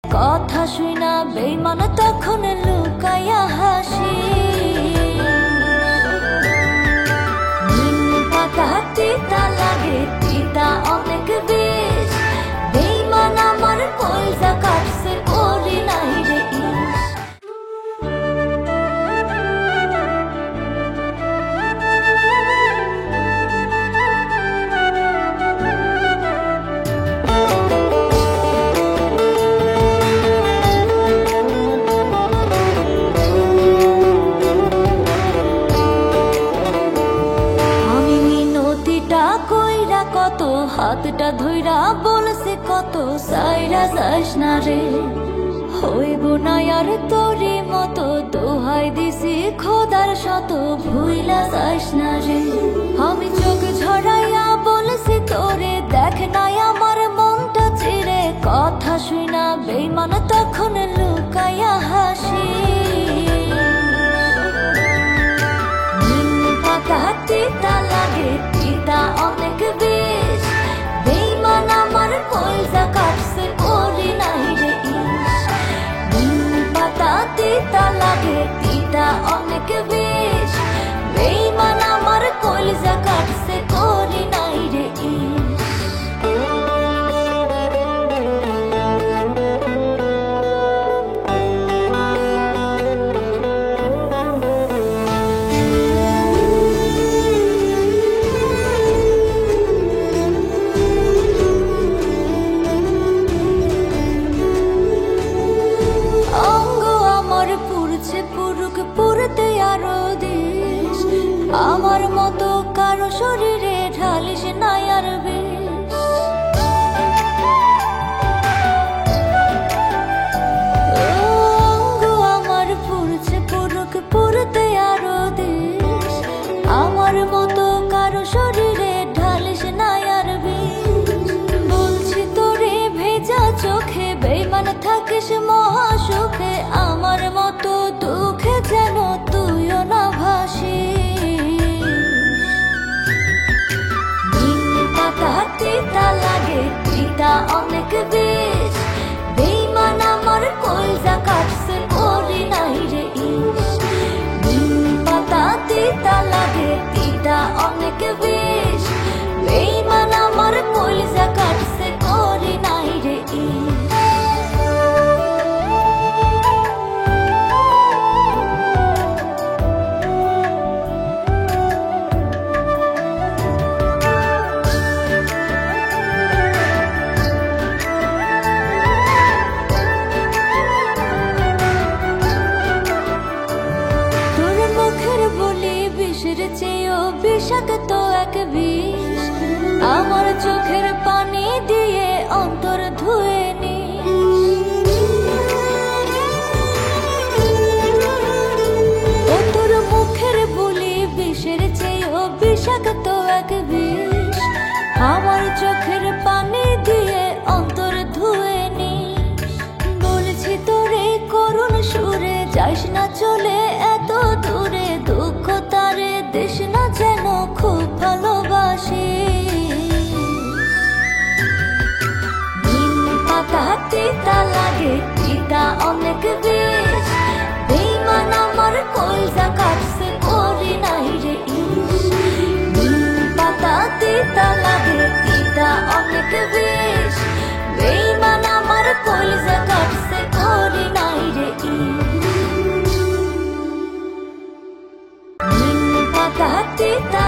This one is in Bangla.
কথা শুনা বেইমান তখন লুকাইয়া হাসি পাতা তিতা লাগে তিতা অনেক বেশ বেইমান আমার কলজা কাটছে করি নাই রে ইস কত হাতটা ধইরা বলছে কত সাইরা যাস না রে হইব না আর তোরে মতো দোহাই দিছি খোদার শত ভুইলা যাস না রে আমি চোখ ঝরাইয়া বলছি তোরে দেখ নাই আমার মনটা চিরে কথা শুনা বেইমান তখন লুকাইয়া হাসি পাতা তিতা লাগে তিতা অনেক বেশ বেইমান আমার কলজা কাটছে করি নাই রে ইস পাতা তিতা লাগে তিতা অনেক বেশ বেইমান আমার কলজা কাটছে করি নাই রে ইস পুরতে আরো দিস আমার মতো কারো শরীরে ঢালিস নাই আর বেশ অঙ্গ আমার পুরছে পুরুক পুরতে আরো দিস আমার মতো কারো শরীরে ঢালিস নাই আর বেশ বলছি তোরে ভেজা চোখে বেইমান থাকিস মহা সুখে আমার মতো দুঃখে যেন তুইও না ভাসি পাতা তিতা লাগে তিতা অনেক বেশ বেইমান আমার কলজা কাটছে করি নাই রে ইস পাতা তিতা লাগে তিতা অনেক বেশ বেইমান আমার কলজা কাটছে করি নাই রে ইস বিষাক্ত এক বিষ আমার চোখের পানি দিয়ে অন্তর ধুয়ে তোর মুখের বলি বিষের চেয়েও বিষাক্ত এক বিষ আমার চোখের পানি দিয়ে অন্তর ধুয়ে বলছি তোরে করুণ সুরে যাস না চলে এত দূরে দুঃখ তারে দেশ না যেন খুব ভালোবাসি পাতা তিতা লাগে তিতা অনেক বেশ বেইমান আমার কলজা কাটছে করি নাই রে ইস পাতা তিতা লাগে তিতা অনেক বেশ বেইমান আমার কলজা কাটছে করি নাই রে ইস পাতা তিতা